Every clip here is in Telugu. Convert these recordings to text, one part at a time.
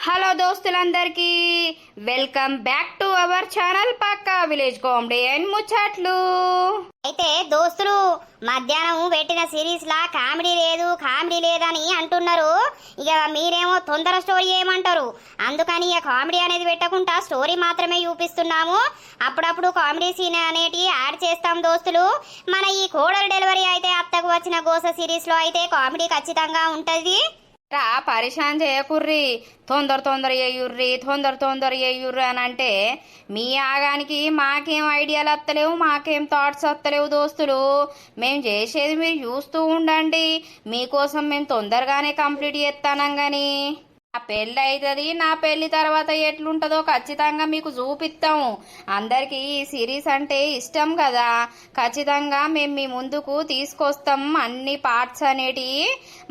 హలో దోస్తులందరికీ welcome back to our channel పక్కా విలేజ్ కామెడీ అండ్ ముచ్చట్లు. అయితే దోస్తులు మధ్యాహ్నం పెట్టిన సిరీస్ లా కామెడీ లేదని అంటున్నారు. ఇక మీరేమో తొందర స్టోరీ ఏమంటారు, అందుకని ఇక కామెడీ అనేది పెట్టకుండా స్టోరీ మాత్రమే చూపిస్తున్నాము. అప్పుడప్పుడు కామెడీ సీన్ అనేటి యాడ్ చేస్తాం దోస్తులు. మన ఈ కోడలు డెలివరీ అయితే అత్తకు వచ్చిన గోస సిరీస్ లో అయితే కామెడీ ఖచ్చితంగా ఉంటది. రా పరిశాన్ చేయకుర్రి, తొందర చేయుర్రి అని అంటే మీ ఆగానికి మాకేం ఐడియాలు వస్తలేవు, మాకేం థాట్స్ వస్తలేవు దోస్తులు. మేము చేసేది మీరు చూస్తూ ఉండండి, మీకోసం మేము తొందరగానే కంప్లీట్ చేస్తానం. కానీ నా పెళ్ళి అవుతుంది, నా పెళ్లి తర్వాత ఎట్లుంటుందో ఖచ్చితంగా మీకు చూపిస్తాము. అందరికీ ఈ సిరీస్ అంటే ఇష్టం కదా, ఖచ్చితంగా మేము మీ ముందుకు తీసుకొస్తాం అన్ని పార్ట్స్ అనేటివి.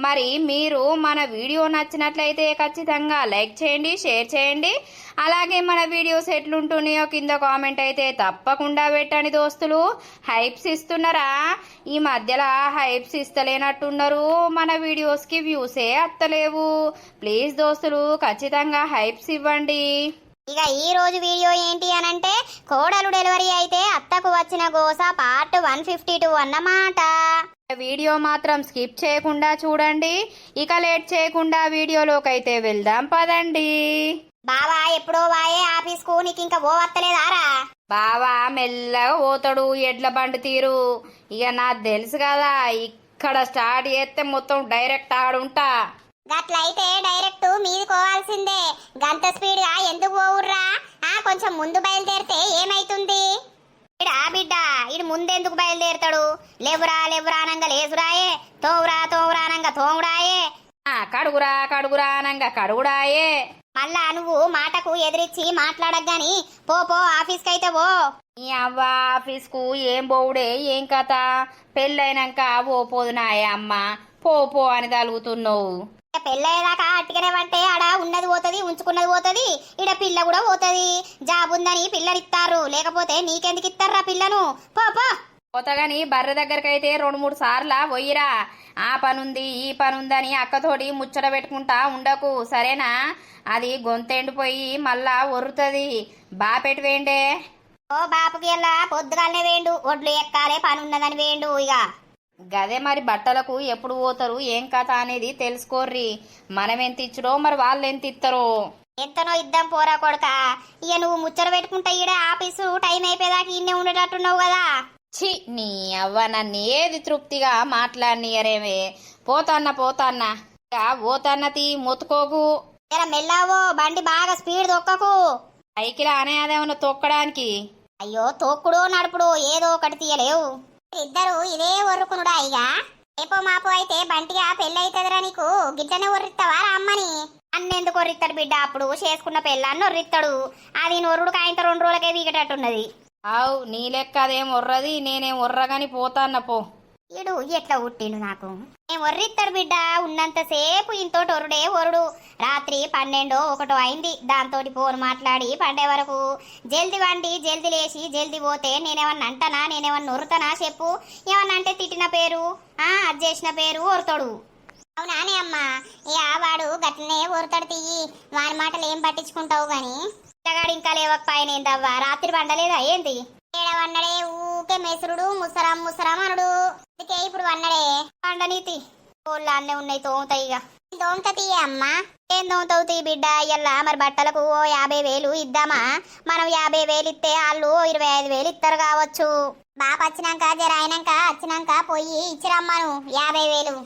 మరి మీరు మన వీడియో నచ్చినట్లయితే ఖచ్చితంగా లైక్ చేయండి, షేర్ చేయండి. అలాగే మన వీడియోస్ ఎట్లుంటున్నాయో కింద కామెంట్ అయితే తప్పకుండా పెట్టండి దోస్తులు. హైప్స్ ఇస్తున్నారా? ఈ మధ్యలో హైప్స్ ఇస్తలేనట్టున్నారు, మన వీడియోస్కి వ్యూసే అత్తలేవు. ప్లీజ్ దోస్తులు ఖచ్చితంగా హైప్స్ ఇవ్వండి. ఇక ఈ రోజు వీడియో ఏంటి అనంటే కోడలు డెలివరీ అయితే అత్తకు వచ్చిన గోస పార్ట్ 152 అన్నమాట. వీడియో మాత్రం స్కిప్ చేయకుండా చూడండి. ఇక లేట్ చేయకుండా వీడియోలోకి అయితే వెళ్దాం పదండి. బావా ఎప్పుడో వాయే ఆఫీస్కు, నీకు ఇంకా పోవత్తలేదారా? బావా మెల్లగా పోతాడు, ఎడ్ల బండి తీరు. ఇక నాకు తెలుసు కదా, ఇక్కడ స్టార్ట్ చేస్తే మొత్తం డైరెక్ట్ ఆడుంటా. గట్లయితే డైరెక్ట్ మీది కోవాల్సిందే. గంత స్పీడ్ గా ఎందుకు పోవుర్రా? కొంచెం ముందు బయలుదేరితే ఏమైతుంది? బిడ్డ ఇడు ముందెందుకు బయలుదేరుతాడు? లేవురా అనంగా లేసురాయే, తోవురా అనంగా తోముడాయే, కడుగురా అనంగా కడుగుడాయే. మళ్ళా నువ్వు మాటకు ఎదిరించి మాట్లాడగాని పో ఆఫీస్కి అయితే పో. ఈ అవ్వ ఆఫీస్కు ఏం పోవుడే, ఏం కథ? పెళ్ళైనాక పోపోదునాయే అమ్మ, పో అని తలుగుతున్నావు. పెళ్ళయ్యేదాకా అట్టికనే అంటే ఆడ ఉన్నది పోతుంది, ఉంచుకున్నది పోతుంది, ఈడ పిల్ల కూడా పోతుంది. జాబ్ ఉందని పిల్లనిస్తారు, లేకపోతే నీకెందుకు ఇస్తారా పిల్లను? పో పోతగాని బర్రె దగ్గరకైతే 2-3 సార్లు పోయిరా. ఆ పనుంది ఈ పనుందని అక్కతోటి ముచ్చట పెట్టుకుంటా ఉండకు, సరేనా? అది గొంతెండిపోయి మళ్ళా ఒర్రుతుంది. బాపెట్టి వేండే. ఓ బాపుకి ఎలా పొద్దుగానే వేండు, ఒడ్లు ఎక్కాలే పని ఉన్నదని వేండు. ఇక గదే మరి బట్టలకు ఎప్పుడు పోతారు, ఏం కథ అనేది తెలుసుకోర్రి. మనం ఎంత ఇచ్చడో మరి వాళ్ళు ఎంత ఇస్తారో. ఎంతనో ఇద్దాం పోరా కొడక. ఇక నువ్వు ముచ్చట పెట్టుకుంటా ఈడ ఆఫీసు టైం అయిపోయేదాకా ఇన్నే ఉండేటట్టున్నావు కదా. ఛీ, నీ అవ్వ నన్ను ఏది తృప్తిగా మాట్లాడినరేమే. పోతాన్నా ఇక పోతాన్నతి మొత్తుకోకు. మెల్లావో, బండి బాగా స్పీడ్ తొక్కకు. సైకిల్ అనే అదేమన్నా తొక్కడానికి? అయ్యో తొక్కుడు నడుపుడు ఏదో ఒకటి తీయలేవు. ఇద్దరు ఇదే ఒర్రుకునుడా? ఇక రేపో మాపో అయితే బంటిగా పెళ్ళి అవుతుందిరా నీకు, గిట్లనే ఒర్రిస్తావా అమ్మని? అన్నెందుకు ఒర్రిస్తాడు బిడ్డ? అప్పుడు చేసుకున్న పెళ్ళాన్ని ఒర్రిస్తాడు. అది నొర్రుడు కాయంత 2 రోజులకే వీగటట్టున్నది. అవు నీ లెక్క అదేం ఒర్రది, నేనేం ఒర్రగాని పోతాన్న పో. ఈడు ఎట్లా ఉట్టిండు నాకు? ఏం ఒర్రిస్తాడు బిడ్డ? ఉన్నంతసేపు ఇంతోటి ఒరుడు. రాత్రి 12-1 అయింది దాంతో ఫోన్ మాట్లాడి పండే వరకు. జల్ది వండి జల్ది లేచి జల్ది పోతే నేనేమన్నా అంటానా, నేనేమన్నా ఒరుతానా చెప్పు? ఏమన్నా అంటే తిట్టిన పేరు, అది చేసిన పేరు ఒరుతాడు. అవునానే అమ్మా, వాడు గట్లనే ఒరుతాడు తీయి, వాని మాటలు ఏం పట్టించుకుంటావు గాని. పిల్లగాడు ఇంకా లేవకపోయినేందవ్వా, రాత్రి పండలేదా ఏంది? వన్నడే ఊకే మెసురుడు, ముసరం అనుడు. అందుకే ఇప్పుడు వన్నడే పండనీతి. కోళ్ళు అన్నీ ఉన్నాయి, తోముతాయి. ఇక తోముతీ అమ్మా. ఏం తోముతావు తీ బిడ్డ? ఇయ్యల్లా మరి బట్టలకు 50,000 ఇద్దామా? మనం 50,000 ఇస్తే వాళ్ళు 25,000 ఇస్తారు కావచ్చు. బాప వచ్చినాక జర అయినాక వచ్చినాక పోయి ఇచ్చిరమ్మను 50,000.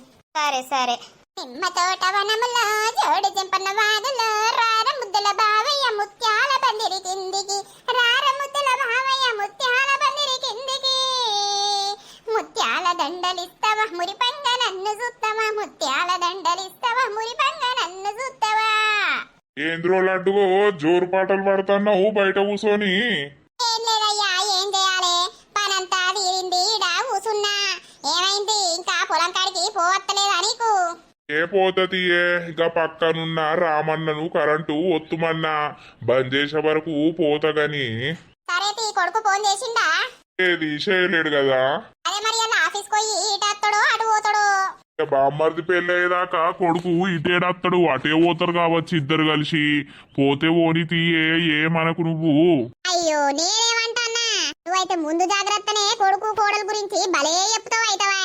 సరే. నిమ్మ తోట వనములో జోడు చెంపన్న వాదులో రార ముద్దల బావయ్య ముత్యాల పందిరి కిందికి, రార ముద్దల బావయ్య ముత్యాల పందిరి కిందికి. ముత్యాల దండలిస్తవా మురిపంగ నన్ను చూస్తావా, ముత్యాల దండలిస్తవా మురిపంగ నన్ను చూస్తావా. ఏంద్రో లడ్డుగో జోరు పాటలు పడుతున్నావు బయట కూసోని? ఏం లేదయ్యా, ఏం చేయాలి? పనంతా తీరింది, ఈడ కూసున్నా. ఏమైంది? ఇంకా పొలం కాడికి పోవత్తలేదా నీకు? ఏ పోతీయే, ఇక పక్కనున్న రామన్నను కరెంటు ఒత్తుమన్నా బంద్ చేసే వరకు పోతగాని. సరే తీ, కొడుకు ఫోన్ చేసిండా? ఏది చేయలేడు కదా. అదే మరి అలా ఆఫీస్ పోయి ఇటు అత్తడో అటు పోతాడో. ఇక బామ్మర్ది పెళ్ళి అయ్యేదాకా కొడుకు ఇటేడత్తాడు అటే పోతారు కావచ్చు ఇద్దరు కలిసి. పోతే ఓని తీయే ఏమనకు నువ్వు. అయ్యో నేనేమంటానా, నువ్వైతే ముందు జాగ్రత్తనే కొడుకు కోడలు గురించి భలే చెప్తావు అయితవా.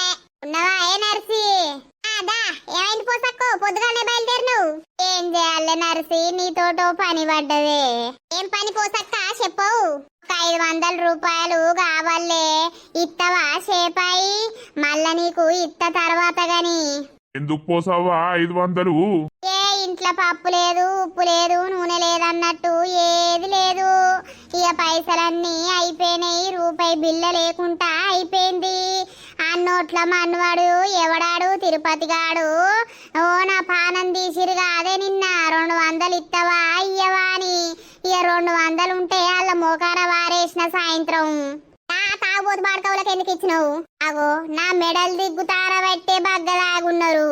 ఉన్నవా ఏ నర్సి? అదా ఏమైంది పోసక్కో, పొద్దుగానే బయలుదేరు నువ్వు. ఏం చేయాలి నర్సి, నీతోటో పని పడ్డదే. ఏం పని పోసక్క చెప్పవు. 500 రూపాయలు కావాలే, ఇత్తవా సేపాయి? మళ్ళా నీకు ఇత్త తర్వాత గాని. ఎందుకు పోసావా 500? ఏ ఇంట్లో పప్పు లేదు, ఉప్పు లేదు, నూనె లేదన్నట్టు ఏది లేదు. ఇక పైసలన్నీ అయిపోయినాయి, రూపాయి బిల్ల లేకుండా అయిపోయింది. ఆ నోట్ల మన్నువాడు ఎవడాడు తిరుపతి గాడు ఓ నా పానం తీసిరు కాదే నిన్న 200 ఇత్తవా ఇయ్యవా అని. ఇక 200 ఉంటే వాళ్ళ మోకాన వారేసిన సాయంత్రం. నా తాగుబోతు బాడకవులకు ఎందుకు ఇచ్చినావు? అగో నా మెడల్ దిగ్గుతార పెట్టే బగ్గలాగున్నారు.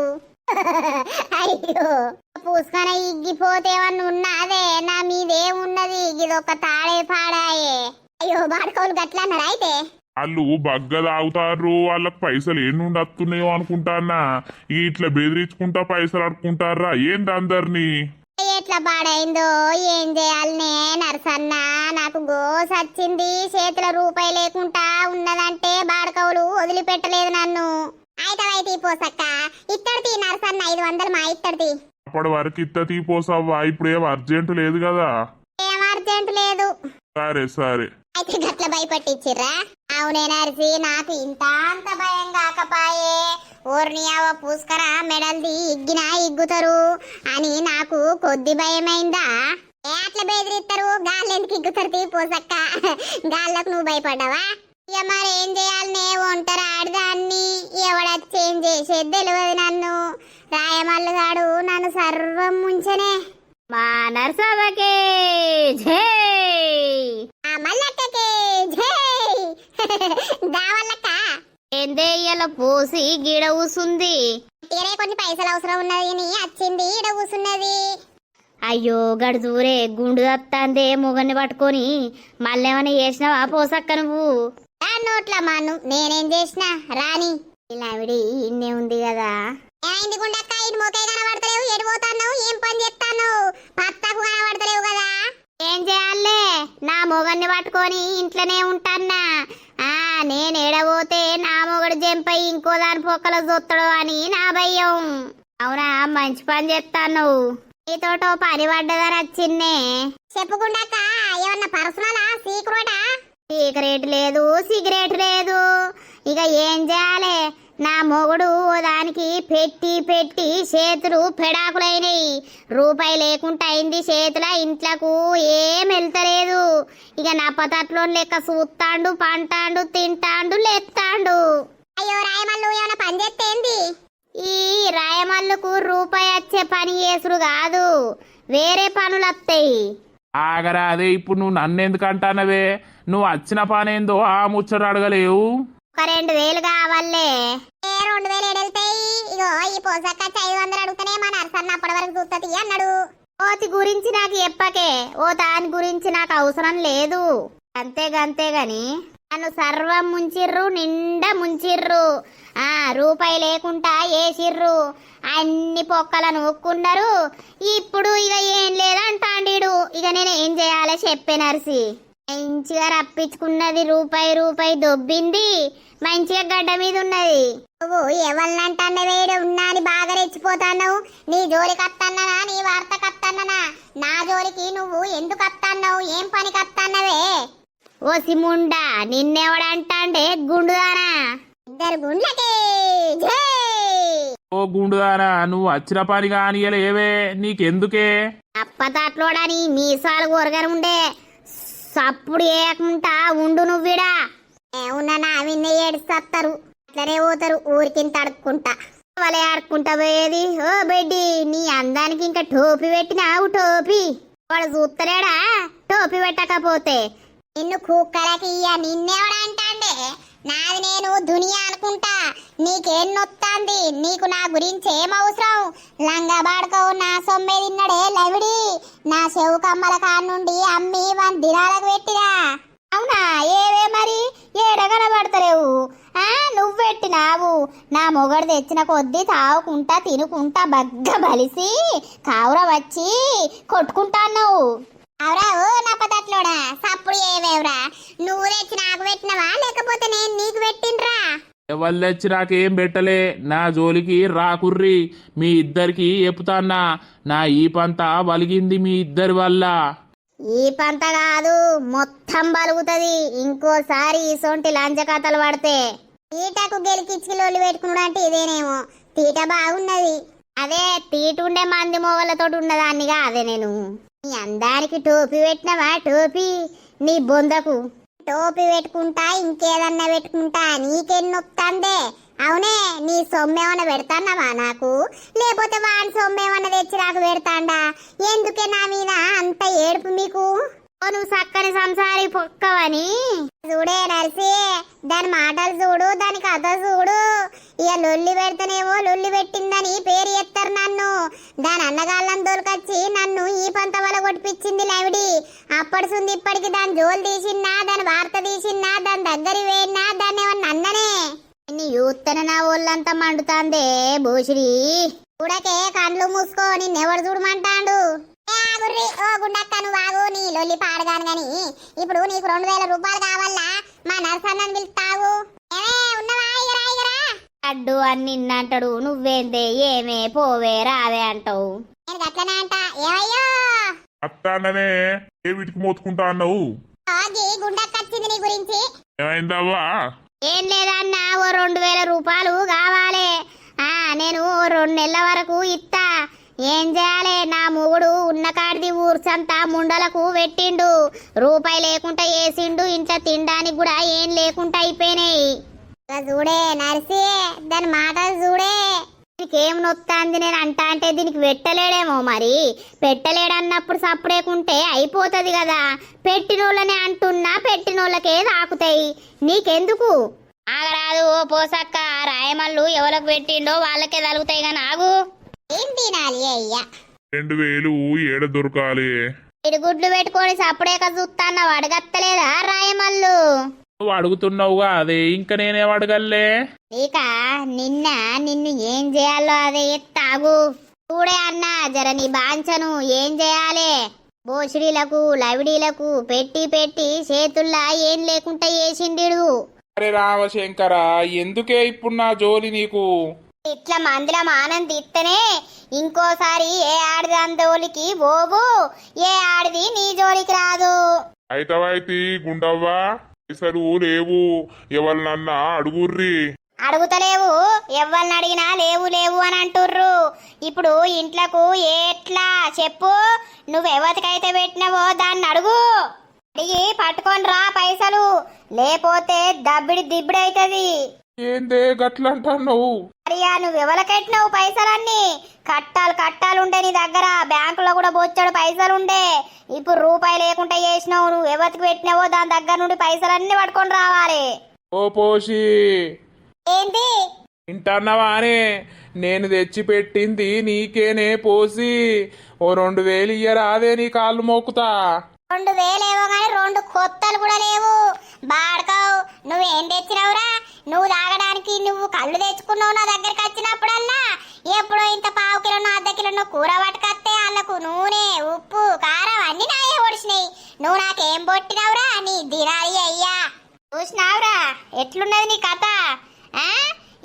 అయ్యో పూసుకొని ఇగ్గిపోతేవన్నీ ఉన్నదే, నా మీదేమున్నది, ఇదొక తాడే పాడాయే. అయ్యో బాడకవులు గట్లా అన్నారు అయితే. వాళ్ళు బగ్గ తాగుతారు, వాళ్ళకి పైసలు ఏండి వస్తున్నాయో అనుకుంటానా. ఇట్లా బెదిరించుకుంటా పైసలు అడుకుంటారా ఏంది అందరినీ? ఎట్లా పాడైందో ఏం చేయాలనే నరసన్న, నాకు గోస్ వచ్చింది. చేతిలో రూపాయి లేకుండా ఉన్నదంటే బాడకవులు వదిలిపెట్టలేదు నన్ను. అయితే పోసక్క ఇత్తడితి నరసన్న 500 మా ఇత్తడితి. అప్పటి వరకు ఇత్త తీపోసావా, ఇప్పుడు ఏం అర్జెంట్ లేదు కదా. ఏం అర్జెంట్ లేదు. సరే సరే అయితే గట్ల భయపట్టిచ్చిర్రా? అవునే నరిసి, నాకు ఇంత అంత భయం కాకపాయే. ఓర్ని అవ పూసుకర మెడల్ది ఇగ్గినా ఇగ్గుతారు అని నాకు కొద్ది భయమైందా. ఏ అట్లా బెదిరిస్తారు, గాళ్ళు ఎందుకు ఇగ్గుతారు తీ పోసక్క. గాళ్ళకు నువ్వు భయపడ్డావా? ఇక మరి ఏం చేయాలనే, ఒంటరి ఆడదాన్ని, ఎవడచ్చి ఏం చేసేది తెలియదు నన్ను. రాయమల్లుగాడు నన్ను సర్వం ముంచనే. మా నర్సవ్వకే జై, ఆ మల్లక్కకే జై. దావల్లక్క ఏందే ఇలా పోసి గిడ కూసుంది. తీరే కొన్ని పైసలు అవసరం ఉన్నది అని వచ్చింది, ఈడ కూసున్నది. అయ్యో గడు దూరే గుండు దత్తాందే మొగన్ని పట్టుకొని. మళ్ళేమన్నా చేసినావా పోసక్క నువ్వు? దాని నోట్ల మాను నేనేం చేసినా రాని. ఇలావిడి ఇన్నే ఉంది కదా. ఏమైంది గుండక్క, ఇటు మోకే కనబడతలేవు, ఎటు పోతాన్నావు, ఏం పని చేస్తాను? పత్తకు కనబడతలేవు కదా. ఏం చేయాలే, నా మొగన్ని పట్టుకొని ఇంట్లోనే ఉంటాన్నా. నేను ఎడబోతే నా మొగడు జంపై ఇంకో దాని పొక్కలో చూస్తాడు అని నా భయం. అవునా, మంచి పని చేస్తాను. నీతోటో పని పడ్డదని వచ్చిన్నే. చెప్పుకుండాక ఏమన్నా పర్సనలా సీక్రెటా? సీక్రెట్ లేదు, సిగరెట్ లేదు. ఇక ఏం చేయాలి, నా మొగుడు దానికి పెట్టి పెట్టి చేతులు పెడాకులైనయి. రూపాయి లేకుండా అయింది చేతుల, ఇంట్లకు ఏం వెళ్తలేదు. ఇక నప్పతట్లో లెక్క చూస్తాండు, పంటాండు, తింటాండు, లేస్తాండు. అయ్యో రాయమల్లు ఏమన్నా పని చేస్తేంది? ఈ రాయమల్లుకు రూపాయి వచ్చే పని చేసుడు కాదు, వేరే పనులు వస్తాయి. ఆగరా, అదే ఇప్పుడు నువ్వు నన్ను ఎందుకు అంటానవే? నువ్వు వచ్చిన పనేందో ఆ ముచ్చట అడగలేవు. ఒక 2000 కావాలే. 2000 ఎడెళ్తాయి. ఇగో ఈ పోసక్క 500 అడుగుతానే మా నర్సన్న అప్పటి వరకు చూస్తుంది అన్నాడు. ఓతి గురించి నాకు చెప్పకే, ఓ దాని గురించి నాకు అవసరం లేదు. అంతేగాని నన్ను సర్వం ముంచిర్రు, నిండా ముంచిర్రు. రూపాయి లేకుండా వేసిర్రు, అన్ని పొక్కలను ఒక్కున్నారు. ఇప్పుడు ఇక ఏం లేదంటాండీడు. ఇక నేను ఏం చేయాలో చెప్పే నర్సి. మంచిగా రప్పించుకున్నది, రూపాయి దొబ్బింది, మంచిగా గడ్డ మీద ఉన్నది. నువ్వు ఎవరినంటే వేడు ఉన్నా అని బాగా రెచ్చిపోతాన్నావు. నీ జోలికి వస్తాన్నా, నీ వార్త కత్తన్నా? నా జోలికి నువ్వు ఎందుకు వస్తాన్నావు? ఏం పనికి వస్తాన్నవే? ఓ సిముండా, నిన్నెవడంటాండే గుండుదానా? 2 గుండ్లకే జై. ఓ గుండుదానా, నువ్వు వచ్చిన పని కానియలేవే, నీకెందుకే? అప్పతట్లోడని మీసాలు కొరగని ఉండే, సప్పుడు ఏయకుండా ఉండు నువ్విడా. ఏమున్నా విన్న ఏడుస్తారు, అట్లనే పోతారు ఊరికింత అడుక్కుంటా. వాళ్ళే ఆడుకుంటా పోయేది. ఓ బెడ్డి, నీ అందానికి ఇంకా టోపీ పెట్టినావు. టోపీ వాడు చూస్తలేడా? టోపీ పెట్టకపోతే నిన్ను కుక్కలకి నిన్నెవడంటాండే? నాది నేను దునియా అనుకుంటా. నీకేం నొత్తాంది? నీకు నా గురించి ఏం అవసరం? లంగా బాడుకోవు నా సొమ్మే తిన్నడే లవిడి. నా చెవు కమ్మల కాడ నుండి అమ్మి 1 దినాలకు పెట్టిరా. అవునా? ఏవే మరి ఏడగనబడతలేవు. నువ్వు పెట్టినావు. నా మొగడు తెచ్చిన కొద్దీ తాగుకుంటా తినుకుంటా బగ్గ బలిసి కావుర వచ్చి కొట్టుకుంటాన్నావు. అవురావు నా పదట్లోడా సప్పుడు ఏవేవరా? నువ్వు తెచ్చి నాకు పెట్టినవా లేకపోతే నేను నీకు పెట్టినరా? ఎవరు తెచ్చి నాకేం పెట్టలే. నా జోలికి రాకుర్రి. మీ ఇద్దరికి చెప్తాన్నా, నా ఈ పంత వలిగింది మీ ఇద్దరి వల్ల. ఈ పంత కాదు, మొత్తం బలుగుతుంది. ఇంకోసారి ఇసొంటి లంచ కథలు పడితే తీటకు గెలికిచ్చిలోళ్ళు పెట్టుకున్నాడు అంటే ఇదేనేమో. తీట బాగున్నది. అదే తీటుండే మంది మోగలతో ఉన్నదాన్నిగా అదే నేను. నీ అందానికి టోపీ పెట్టినవా? టోపీ నీ బొందకు టోపీ పెట్టుకుంటా ఇంకేదన్నా పెట్టుకుంటా నీకెన్నొత్తందే. అవునే, నీ సొమ్మేమన్నా పెడతాన్నావా నాకు? లేకపోతే వాడి సొమ్మేమన్నా తెచ్చి నాకు పెడతాండా? ఎందుకే నా మీద అంత ఏడుపు మీకు? నువ్వు చక్కని సంసారి పొక్కవని చూడే నరిసి, దాని మాటలు చూడు, దాని కథ చూడు. ఇక లొల్లి పెడితేనేమో లొల్లి పెట్టిందని పేరు ఎత్తారు నన్ను. దాని అన్నగాళ్ళని దొరకొచ్చి నన్ను ఈ పంత వల్ల కొట్టిపించింది లవిడి. అప్పటి సుంది ఇప్పటికి దాని జోలు తీసిన్నా, దాని వార్త తీసిన్నా, దాని దగ్గర వేయినా దాన్ని ఏమన్నా అన్ననే. నీ యూత్తన నా ఒళ్ళంతా మండుతాందే భూషిడి. చూడకే కండ్లు మూసుకో, నిన్నెవడు చూడమంటాడు? ఓ గుండక్క నువ్వు ఆగు, నీ లొల్లి పాడగాను గాని ఇప్పుడు నీకు 2000 రూపాయలు కావాలా? మా నర్సన్నని పిలుస్తావు? ఉన్నవా? ఇగరా అడ్డు అని నిన్నంటాడు. నువ్వేందే ఏమే పోవే రావే అంటావు. నేను గట్లనే అంట. ఏమయ్యో అత్తాననే ఏ వీటికి మోతుకుంటా అన్నావు? గుండక్క వచ్చింది నీ గురించి. ఏమైందవ్వా? ఏం లేదన్నా, ఓ 2000 రూపాయలు కావాలి. నేను 2 నెలల వరకు ఇస్తా. ఏం చేయాలి? నా మొగుడు ఉన్న కాడిది ఊర్చంతా ముండలకు పెట్టిండు. రూపాయి లేకుండా వేసిండు. ఇంట్లో తినడానికి కూడా ఏం లేకుండా అయిపోయినాయి. చూడే నర్సి, దాని మాటలు చూడే. దీనికి ఏం నొత్తాంది నేను అంటా అంటే దీనికి పెట్టలేడేమో. మరి పెట్టలేడన్నప్పుడు సప్పుడేకుంటే అయిపోతుంది కదా. పెట్టినోళ్ళనే అంటున్నా, పెట్టినోళ్ళకే తాకుతాయి. నీకెందుకు? ఆగరాదు ఓ పోసక్క. రాయమల్లు ఎవరికి పెట్టిండో వాళ్ళకే తలుగుతాయి కానీ ఆగు. ఏం తినాలి అయ్యా? 2000 ఏడ దొరకాలి? ఇడుగుడ్లు పెట్టుకొని సప్పుడేక చూస్తాన్నావు. అడగత్తలేదా రాయమల్లు? నువ్వు అడుగుతున్నావుగా అదే, ఇంకా నేనేం అడగలే. ఇక నిన్ను ఏం చేయాలో అదే ఎత్తాగు. చూడే అన్నా జర నీ బాంచను ఏం చేయాలి? బోసిడీలకు లవిడీలకు పెట్టి పెట్టి చేతుల్లా ఏం లేకుండా వేసిండిడు. అరే రామశంకర, ఎందుకే ఇప్పుడు నా జోలి నీకు? ఇట్లా మందిలో ఆనంద్ ఇస్తేనే ఇంకోసారి ఏ ఆడిది అందోలికి పోవు, ఏ ఆడిది నీ జోలికి రాదు. అయితవైతి గుండవ్వా, పైసలు లేవు, ఎవరినన్నా అడుగుర్రి. అడుగుతలేవు, ఎవరిని అడిగినా లేవు లేవు అని అంటుర్రు. ఇప్పుడు ఇంట్లకు ఎట్లా చెప్పు? నువ్వెవరికైతే పెట్టినవో దాన్ని అడుగు. అడిగి పట్టుకొని రా పైసలు, లేపోతే దబ్బిడి దిబ్బిడి అవుతుంది. ఏందే గట్లంటున్నావు? అరియా నువ్వెవరికెట్టినావు పైసలన్నీ? కట్టాలుండే నీ దగ్గర. బ్యాంకులో కూడా బొచ్చాడు పైసలుండే. ఇప్పుడు రూపాయి లేకుండా చేసినావు. నువ్వు ఎవరికి పెట్టినావో దాని దగ్గర నుండి పైసలన్నీ పట్టుకొని రావాలి. ఓ పోషి, ఏంది వింటన్నావానే? నేను తెచ్చి పెట్టింది నీకేనే పోసి. ఓ 2000 ఇయ్యరా, అదే నీ కాళ్ళు మోకుతా. 2000 ఏవో గాని 2 కొత్తలు కూడా లేవు. బాడకావు నువ్వేం తెచ్చినావురా? నువ్వు తాగడానికి నువ్వు కళ్ళు తెచ్చుకున్నావు నా దగ్గరికి వచ్చినప్పుడల్లా. ఎప్పుడో ఇంత పావు కిలో అర్ధ కిలో కూర పట్టుకొస్తే వాళ్ళకు నూనె ఉప్పు కారం అన్ని నాయే ఒడిచినాయి. నువ్వు నాకేం పొట్టినావురా? నీ దినాలి అయ్యా. చూసినావురా ఎట్లున్నది నీ కథ?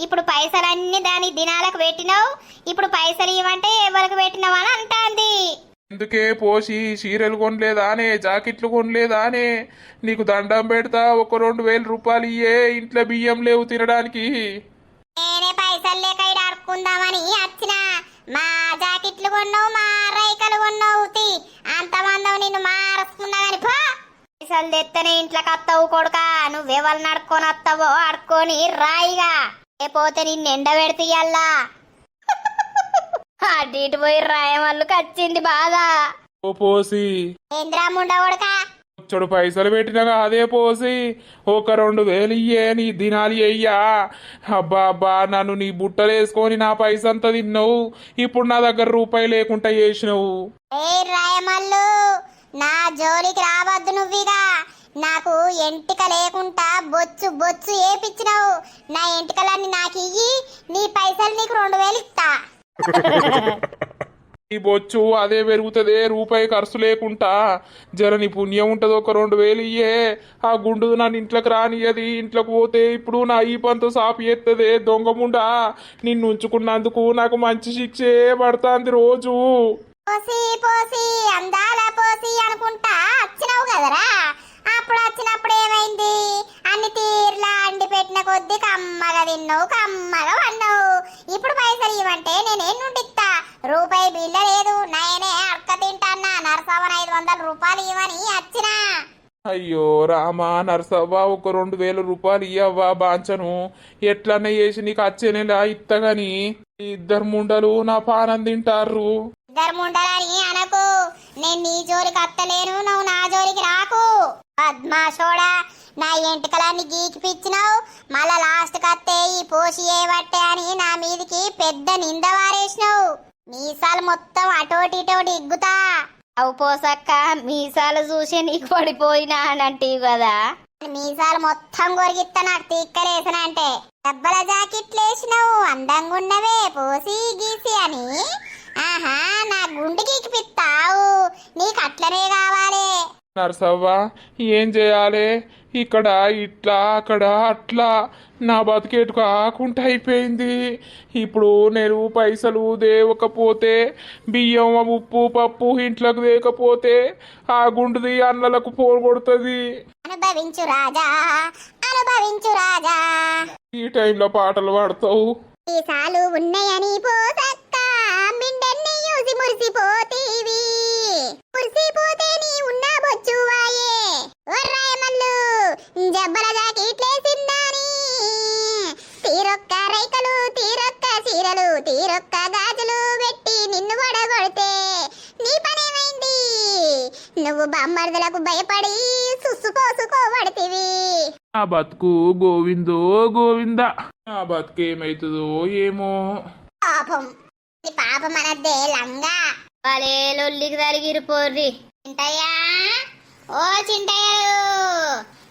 ఇప్పుడు పైసలన్నీ దాని దినాలకు పెట్టినావు. ఇప్పుడు పైసలు ఇవ్వంటే ఎవరికి పెట్టినావు అని అంటాంది. ఎందుకే పోసి, చీరలు కొనలేదానే, జాకెట్లు కొనలేదానే? నీకు దండం పెడతా, ఒక 2000 రూపాయలు ఇయ్యే. ఇంట్లో బియ్యం లేవు తినడానికి. నేనే పైసలు లేక ఇక్కడ అడుక్కుందామని వచ్చిన. మా జాకెట్లు కొన్నావు, మా రైకలు కొన్నావు. అంతమంది నిన్ను మారుస్తున్నా గాని పో. పైసలు తెత్తనే ఇంట్లోకి వస్తావు కొడుకా. నువ్వెవరిని అడుక్కొని వస్తావో అడుక్కొని రాయిగా, లేకపోతే నిన్ను ఎండ పెడతీయల్లా. అటు ఇటు పోయి రాయమల్లుకి వచ్చింది బాధ. ఓ పోసి, ఏంద్రాముండ కొడుకా? వచ్చాడు పైసలు పెట్టినాగా అదే పోసి. ఒక 2000 ఇయ్యే, నీ దినాలి అయ్యా. అబ్బా అబ్బా, నన్ను నీ బుట్టలు వేసుకొని నా పైసంతా తిన్నావు. ఇప్పుడు నా దగ్గర రూపాయి లేకుండా చేసినావు. ఏ రాయమల్లు, నా జోలికి రావద్దు నువ్విగా. నాకు ఎంటిక లేకుండా బొచ్చు బొచ్చు ఏపిచ్చినావు. నా ఎంటికలన్నీ నాకు ఇయ్యి, నీ పైసలు నీకు 2000 ఇస్తా. ఈ బొచ్చు అదే పెరుగుతుంది, రూపాయి ఖర్చు లేకుండా. జర నీ పుణ్యం ఉంటుంది, ఒక 2000 ఇయ్యే. ఆ గుండు నన్ను ఇంట్లోకి రానియది. ఇంట్లోకి పోతే ఇప్పుడు నా ఈ పంతో సాపి ఎత్తదే దొంగముండా. నిన్ను ఉంచుకున్నందుకు నాకు మంచి శిక్షే పడుతుంది రోజు. పోసి పోసి అందాల పోసి అనుకుంటా వచ్చినావు కదరా. అప్పుడు వచ్చినప్పుడు ఏమైంది? అన్ని తీర్లా అండి పెట్టిన కొద్ది కమ్మగా తిన్నావు, కమ్మగా అన్నావు. ఇప్పుడు పైసలు ఇవ్వంటే నేనేం నుండిస్తా? రూపాయి బిల్ల లేదు, నేనే అడక తింటాన్నా. నరసవన్ 500 రూపాయలు ఇవ్వని వచ్చినా. అయ్యో రామా నరసవ్వ, ఒక 2000 రూపాయలు ఇయ్యవ్వా బాంచను. ఎట్లన్నా చేసి నీకు వచ్చే నెల ఇత్తగాని ఈ ఇద్దరు ముండలు నా పానం తింటారు. ఇద్దరు ముండలని అనకు. నేను నీ జోలికి అత్తలేను, నువ్వు నా జోలికి రాకు. పద్మాషోడా, నా ఎంటికలన్నీ గీకి పిచ్చినావు. మళ్ళా లాస్ట్ కత్తే ఈ పోసి ఏవట్టే అని నా మీదికి పెద్ద నింద వారేసినావు. మీసాలు మొత్తం అటోటి ఇటోటి ఇగ్గుతా. అవు పోసక్క, మీసాలు చూసి నీకు పడిపోయినా అని అంటివి కదా. మీసాలు మొత్తం కొరిగిత్తా నాకు తిక్కలేసనంటే. డబ్బల జాకెట్లు వేసినావు, అందంగా ఉన్నవే పోసి గీసి అని. ఆహా, నా గుండె గీకిపిస్తావు. నీకు అట్లనే కావాలి. నరసవ్వ ఏం చేయాలి? ఇక్కడ ఇట్లా అక్కడ అట్లా నా బతికేటు కాకుండా అయిపోయింది. ఇప్పుడు నేను పైసలు దేవకపోతే, బియ్యం ఉప్పు పప్పు ఇంట్లోకి దేకపోతే ఆ గుండుది అన్నలకు ఫోన్ కొడుతుంది. అనుభవించు రాజా, అనుభవించు రాజా. ఈ టైంలో పాటలు పాడతావు. ఈసాలు ఉన్నాయని పోసక్క మిండన్ని యూసి మురిసిపోతీవి. మురిసిపోతే నీ ఉన్న బొచ్చువాయే. ఒర్రాయ మల్లు జబ్బల జాకెట్లేసిందని. తీరొక్క రైకలు, తీరొక్క సీరలు, తీరొక్క గాజులు పెట్టి నిన్ను వడగొడితే నీ పనేమైంది? నువ్వు బామ్మర్దులకు భయపడి సుస్సుపోసుకోబడితివి. ఆ బతుకు గోవిందో గోవింద. ఆ బతుకు ఏమైతుందో ఏమో. పాపం, ఈ పాపం అనద్దే లంగా. వాళ్ళే లొల్లికి తలిగిరు పోర్రి. చింటయ్యా, ఓ చింటయ్యలు,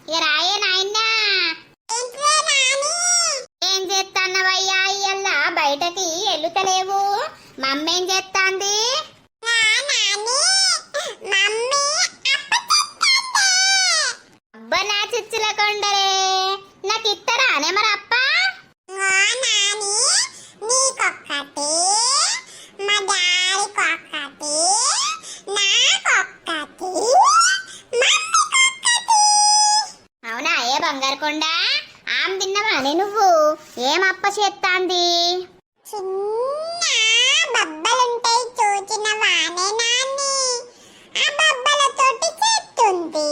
ఇక రాయే నాయనా. ఏం చేస్తాన్నవయ్యా ఇయ్యల్లా బయటకి ఎల్లుతలేవు? మమ్మేం చేస్తాంది? అబ్బా నా చిచ్చుల కొండరే, నాకు ఇత్తరానే మరి అప్ప? అవునా ఏ బంగారు కొండ, ఆమె తిన్నవానే నువ్వు? ఏం అప్ప చేస్తాంది? చిన్న బబ్బలుంటాయి చూచిన వానే నాన్ని, ఆ బబ్బలతోటి చేస్తుంది.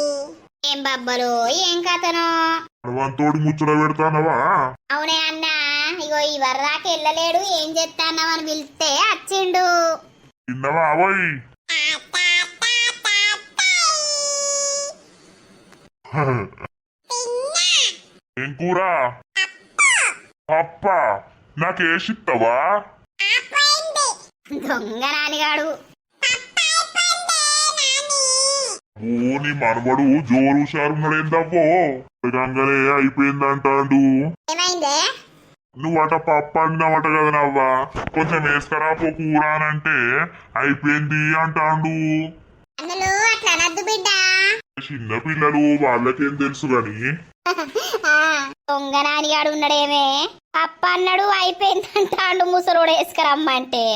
ఏం బబ్బలు, ఏం కథను? తోడి ముచ్చట పెడతానవా? అవునే అన్నా, ఇగో ఈ వర్రాకి వెళ్ళలేడు, ఏం చేస్తాన్నావు అని పిలిస్తే వచ్చిండు. తిన్నవా అవయ్? ఏం కూర? పప్ప. నాకేసిత్తవా? దొంగ నానిగాడు. ఓ నీ మనవడు జోరు హుషారున్నాడేందవ్వో. గంగలే అయిపోయిందంటాడు. ఏమైందే? నువ్వట పప్పు అన్నావట కదా నవ్వా, కొంచెం వేసుకరా పో కూర అనంటే అయిపోయింది అంటాడు. అన్నలు అట్లా అనద్దు బిడ్డ. చిన్న పిల్లలు వాళ్ళకేం తెలుసు గాని. దొంగ నానిగాడు ఉన్నాడేమే, పప్ప అన్నాడు అయిపోయిందంటాడు ముసలోడు వేసుకురమ్మంటే.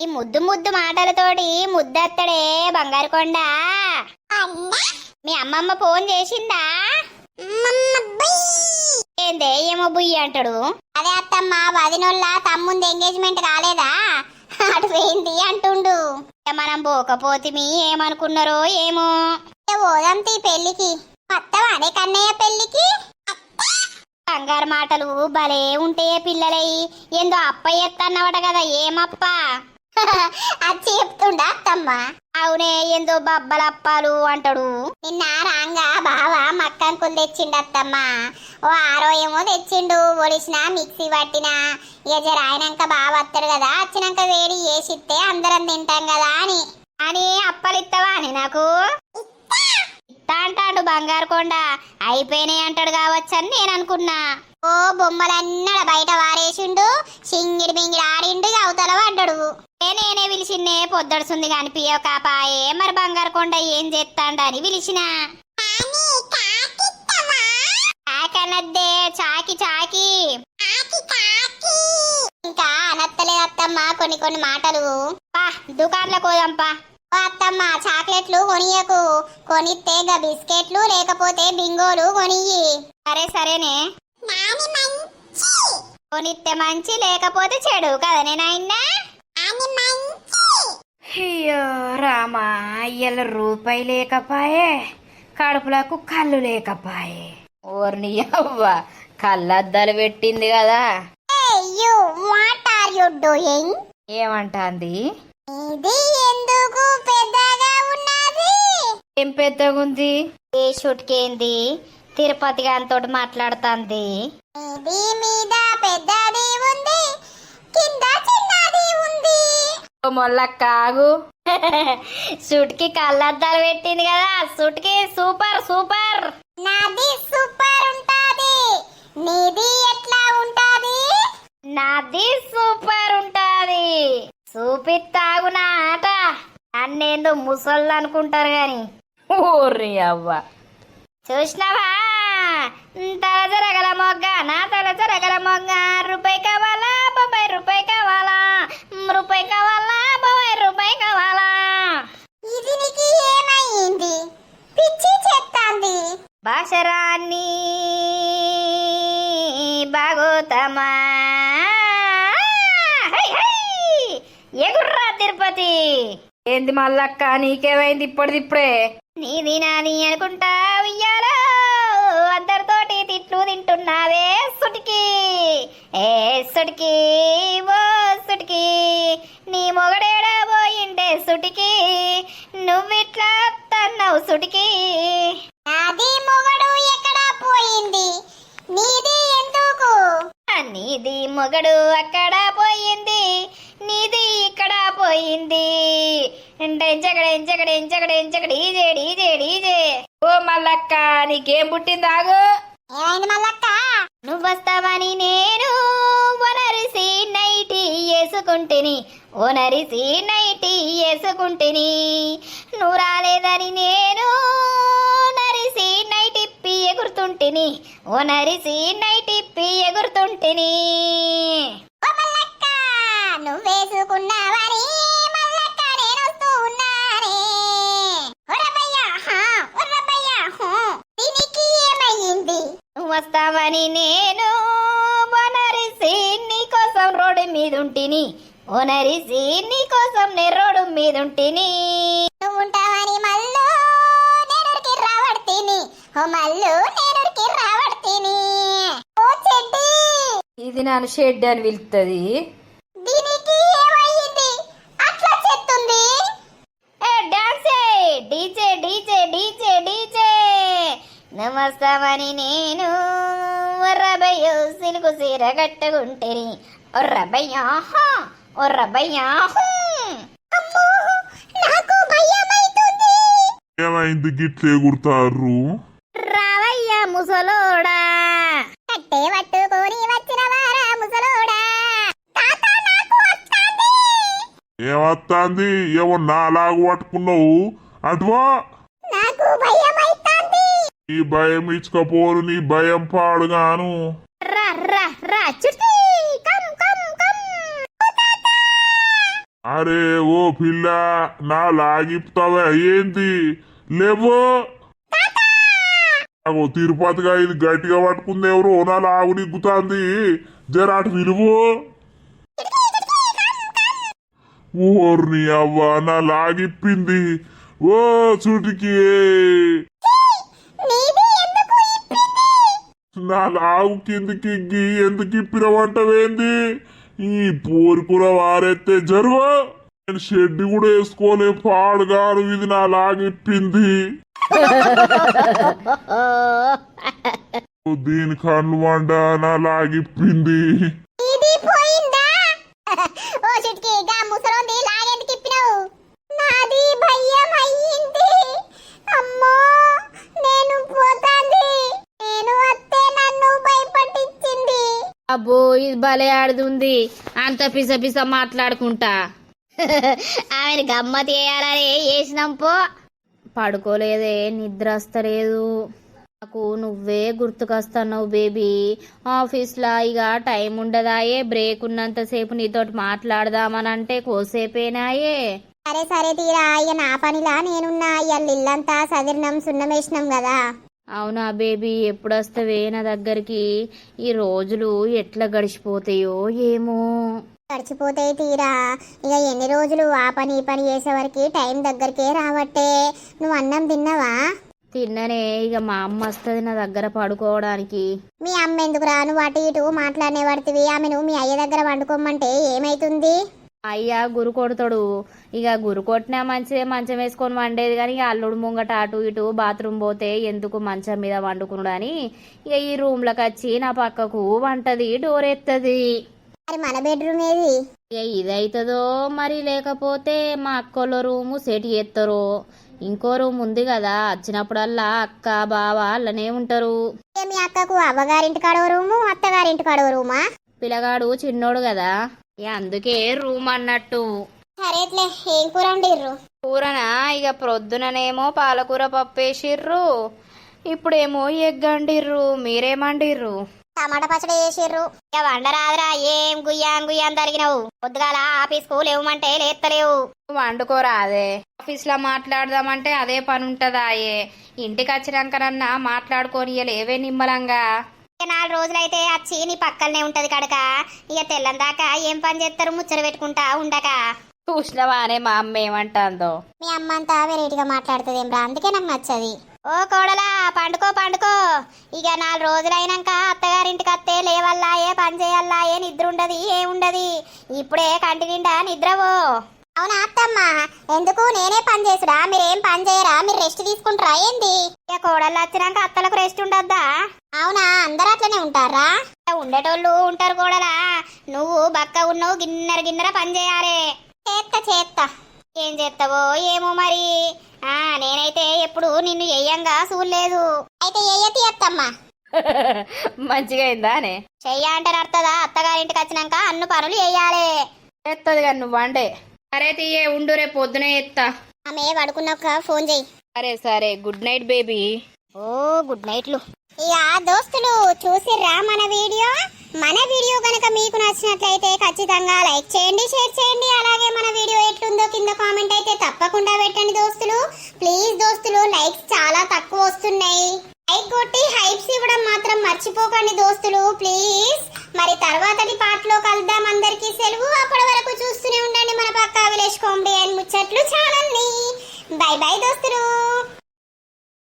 ఈ ముద్దు ముద్దు మాటలతోటి ముద్దత్తడే బంగారు కొండ. మీ అమ్మమ్మ ఫోన్ చేసిందా? ఏందే ఏమో బుయ్యి అంటాడు. అదే అత్తమ్మ, వదినోళ్ళ తమ్ముంది ఎంగేజ్మెంట్ కాలేదా, అటు పోయింది అంటుండు. మనం పోకపోతిమి ఏమనుకున్నారో ఏమో. పోదాంతి పెళ్లికి. కొత్తవానే కన్నయ్య పెళ్లికి. బంగారు మాటలు భలే ఉంటాయే పిల్లలయి. ఏందో అప్ప ఎత్తన్నవట కదా, ఏమప్ప? అది చెప్తుండా అత్తమ్మ? అవునే, ఏందో బబ్బలప్పాలు అంటాడు. నిన్న రాంగా బావ మక్కంకులు తెచ్చిండత్తమ్మ. ఓ 6 ఏమో తెచ్చిండు. ఒడిసిన మిక్సీ పట్టిన. ఇక జర ఆయనంక బావ వస్తాడు కదా, వచ్చినాక వేడి చేసిస్తే అందరం తింటాం కదా అని అప్ప రూపాయలు ఇస్తావా అని నాకు ఇస్తా అంటాడు బంగారు కొండ. అయిపోయినాయి అంటాడు కావచ్చని నేను అనుకున్నా. ఓ బొమ్మలన్నడ బయట వారేసిండు, సింగిడి బింగిడి ఆడిండు, అవతల పడ్డాడు. నేనే పిలిచిన్నే పొద్దడుసుంది కనిపించవు కాపాయే. మరి బంగారు కొండ ఏం చేస్తాడని పిలిచిన. చాకనద్దే చాకి చాకి ఇంకా అనత్తలేదు అత్తమ్మ కొన్ని మాటలు. పా దుకాణంలో పోదాంపా. ఓ అత్తమ్మ చాక్లెట్లు కొనియకు, కొనిస్తే గా బిస్కెట్లు లేకపోతే బింగోలు కొనియ్యి. సరేనే కొనిస్తే మంచి లేకపోతే చెడు కదా నేనైనా. అయ్యో రామా, ఇయ్యాల రూపాయి లేకపాయే, కడుపులకు కళ్ళు లేకపాయే. ఓర్ని అవ్వ కళ్ళద్దాలు పెట్టింది కదా. ఏమంటాంది? ఇది ఎందుకు పెద్దగా ఉన్నది? ఏం పెద్దగుంది? ఏ షుట్కేంది తిరుపతి గారితో మాట్లాడుతుంది. ఇది మీద పెద్దది ఉంది, కింద చిన్నది ఉంది. మొల్లక్క ఆగు. సుట్కి కళ్ళద్దాలు పెట్టింది కదా, సుట్కి సూపర్ సూపర్. నాది సూపర్ ఉంటాది, నీది ఎట్లా ఉంటాది? నాది సూపర్ ఉంటాది. చూపిస్తాగు నా ఆట. అన్నేందో ముసళ్ళు అనుకుంటారు గాని. ఓర్ని అవ్వ చూసినావా? తల జరగల మొగ్గ, నా తల జరగల మొగ్గ. రూపాయి కావాలా బాబాయ్, రూపాయి కావాలా, రూపాయి కావాలా బాబాయ్, రూపాయి కావాలా. ఇది నీకు ఏమైంది? పిచ్చి చెప్తాంది. భాషరాన్ని బాగోతమా ఎగుర్రా తిరుపతి. ఏంది మల్లక్క, నీకేమైంది ఇప్పుడే? నీది నాది అనుకుంటా ఉయ్యాలో అందరితోటి తిట్లు తింటున్నావే సుటికి. ఏ సుటికి, ఓ సుటికి, నీ మొగడేడా పోయిండే సుటికి, నువ్విట్లా తన్నావు సుటికి. నాది మొగడు ఎక్కడా పోయింది, నీది ఎందుకు? నీది మొగడు అక్కడ పోయింది, నీది ఇక్కడ పోయింది. ఓ మల్లక్క, నీకేం పుట్టిందాగు? ఏమైంది మల్లక్క? నువ్వొస్తావని నేను ఓనరిసి నైటీ వేసుకుంటిని, ఓనరిసి నైటీ వేసుకుంటిని. నువ్వు రాలేదని నేను నరిసి నైటిప్పి ఎగురుతుంటిని, ఓనరిసి నైటిప్పి ఎగురుతుంటిని. నువ్వేసుకున్నావని మల్లక్క నేను వస్తూ ఉన్నానే. దీనికి ఏమయ్యింది? నువ్వు వస్తావని నేను ఓనరిసి నీకోసం రోడ్డు మీదుంటిని, ఓనరిసి నీకోసం నే రోడ్డు మీదుంటిని. నువ్వు ఉంటావని మల్లు నేనుడికి రావడ్తిని, ఓ మల్లు నేనుడికి రావడ్తిని. ఓ చెడ్డి, ఇది నన్ను షెడ్ అని పిలుస్తుంది. దీనికి ఏమయ్యింది అట్లా చెప్తుంది? ఏ dance DJ DJ DJ DJ. నమస్తమని నేను ఒర్రబయ్యో సిలుకు సీర కట్టుకుంటేని, ఒర్రబయ్యా ఒర్రబయ్యా. నాకు భయమైతుంది. ఏమైంది గిట్లే గుర్తారు? రావయ్యా ముసలోడా, కట్టే పట్టుకొని వచ్చిన వారా ముసలోడా. ఏమత్తాంది? ఏమో నాలాగు పట్టుకున్నావు అటువా. నాకు భయమైతాంది. నీ భయం ఇచ్చుకపోరు, నీ భయం పాడుగాను. రా రా రా చుట్టి కమ్ కమ్ కమ్. అరే ఓ పిల్ల, నా లాగిపుతావా ఏంది? లేవో. అగో తిరుపతిగా ఇది గట్టిగా పట్టుకుంది ఎవరు? నా లాగు నిగ్గుతాంది, జరాటు విలువు. ఓర్ని అవ్వ, నా లాగిప్పింది. ఓ చుటికి, నా లాగు కిందికి ఎందుకు ఇప్పినవంటవేంది? ఈ పోరుకుర వారెత్తే జరువ. నేను షెడ్డి కూడా వేసుకోలే, పాడుగాను. ఇది నా లాగిప్పింది. దీని కళ్ళు వండ, నా లాగిప్పింది. ఇది పోయిందా? ఓ చిట్కి గా ముసలోంది లాగెందుకు ఇప్పినావు? నాది భయం అబ్బో ఇది భలే ఆడుతుంది అంత పిస పిస మాట్లాడుకుంటా. ఆమెను గమ్మత్ చేయాలని వేసినాం పో. పడుకోలేదే, నిద్ర వస్తలేదు. నాకు నువ్వే గుర్తుకొస్తున్నావు బేబీ. ఆఫీస్లో ఇక టైం ఉండదాయే, బ్రేక్ ఉన్నంతసేపు నీతోటి మాట్లాడదామని అంటే కోసేపేనాయే. సరే సరే తీరా, ఇక నా పనిలా నేనున్నా. ఇవాళ ఇల్లంతా సదిరినాం, సున్నమేసినాం కదా. అవునా బేబీ, ఎప్పుడొస్తావే నా దగ్గరికి? ఈ రోజులు ఎట్లా గడిచిపోతాయో ఏమో. గడిచిపోతాయి తీరా. ఇక ఎన్ని రోజులు ఆ పని ఈ పని చేసేవరకు టైం దగ్గరికే రావట్టే. నువ్వు అన్నం తిన్నావా? తిన్ననే. ఇక మా అమ్మ వస్తుంది నా దగ్గర పడుకోవడానికి. మీ అమ్మ ఎందుకు రా? నువ్వు అటు ఇటు మాట్లాడనే పడుతుంది. ఆమెను మీ అయ్య దగ్గర వండుకోమంటే ఏమైతుంది? అయ్యా గురు కొడతాడు. ఇక గురు కొట్టినా మంచిదే, మంచం వేసుకొని వండేది. కానీ ఇక అల్లుడు ముంగట అటు ఇటు బాత్రూమ్ పోతే ఎందుకు మంచం మీద వండుకున్నాడు అని ఇక ఈ రూమ్లోకి వచ్చి నా పక్కకు వంటది, డోర్ ఎత్తది. మరి మన బెడ్రూమ్ ఏది? ఇక ఇదైతుందో మరి, లేకపోతే మా అక్కోళ్ళ రూము సెట్ చేస్తారో. ఇంకో రూమ్ ఉంది కదా, వచ్చినప్పుడల్లా అక్క బావ అల్లనే ఉంటారు. ఇక మీ అక్కకు అవ్వగారింటి కాడో రూము, అత్తగారింటి కాడో రూమా? పిల్లగాడు చిన్నోడు కదా, ఇక అందుకే రూమ్ అన్నట్టు. సరేట్లే, ఏం కూర వండిర్రు? కూరనా? ఇక ప్రొద్దుననేమో పాలకూర పప్పు వేసిర్రు, ఇప్పుడేమో ఎగ్ వండిర్రు. మీరేమండిర్రు? టమాటా పచ్చడి చేసిర్రు. ఇక వండరాదురా, ఏం గుయ్యాన్ గుయ్యాన్ తరిగినావు. పొద్దుగాల ఆఫీస్కు లేవమంటే లేస్తలేవు. వండుకోరాదే, ఆఫీస్లో మాట్లాడదామంటే అదే పని ఉంటదాయే. ఇంటికి వచ్చినాకనన్నా మాట్లాడుకొని లేవే నిమ్మలంగా. ఇక 4 రోజులైతే వచ్చి నీ పక్కనే ఉంటది కడక. ఇక తెల్లం దాకా ఏం పని చేస్తారు ముచ్చట పెట్టుకుంటా ఉండక. చూసినవానే మా అమ్మ ఏమంటాందో. మీ అమ్మ అంతా వెరైటీగా మాట్లాడుతుంది ఏమ్రా, అందుకే నాకు నచ్చది. ఓ కోడలా, పండుకో పండుకో. ఇక 4 రోజులైనాక అత్తగారింటికి అత్తే లేవల్లా, ఏ పని చేయల్లా, ఏ నిద్ర ఉండదు, ఏముండదు. ఇప్పుడే కంటి నిండా నిద్రవో. అవునా అత్తమ్మ? ఎందుకు నేనే పని చేసుడా? మీరేం పని చేయరా? మీరు రెస్ట్ తీసుకుంటారా ఏంది? ఇక కోడళ్ళు వచ్చినాక అత్తలకు రెస్ట్ ఉండద్దా? అవునా, అందరూ అట్లనే ఉంటారా? ఉండేటోళ్ళు ఉంటారు కోడలా. నువ్వు బక్క ఉన్నావు, గిన్నెర పని చేయాలి. చేత్తా ఏం చేస్తావో ఏమో మరి. నేనైతే ఎప్పుడు నిన్ను ఎయ్యంగా చూడలేదు. అయితే ఎయ్యతి అత్తమ్మ. మంచిగా అయిందానే? చెయ్య అంటే అర్థదా? అత్తగారింటికి వచ్చినాక అన్ని పనులు చెయ్యాలి. ఎత్తది కానీ నువ్వు వండే. సరే తీయే, ఉండు, రేపు పొద్దునే ఎత్తా. ఆమె పడుకున్నాక ఫోన్ చెయ్యి. సరే సరే, గుడ్ నైట్ బేబీ. ఓ గుడ్ నైట్లు. ఇక దోస్తులు చూసిర్రా మన వీడియో? మన వీడియో కనుక మీకు నచ్చినట్లయితే ఖచ్చితంగా లైక్ చేయండి, షేర్ చేయండి. అలాగే మన వీడియో ఎట్లుందో కింద కామెంట్ అయితే తప్పకుండా పెట్టండి దోస్తులు. ప్లీజ్ దోస్తులు, లైక్స్ చాలా తక్కువ వస్తున్నాయి. లైక్ కొట్టి హైప్స్ ఇవ్వడం మాత్రం మర్చిపోకండి దోస్తులు ప్లీజ్. మరి తర్వాతటి పార్ట్ లో కలుద్దాం. అందరికీ సెలవు. అప్పటి వరకు చూస్తూనే ఉండండి మన పక్కా విలేజ్ కామెడీ అండ్ ముచ్చట్లు ఛానల్ ని. బై బై దోస్తులు.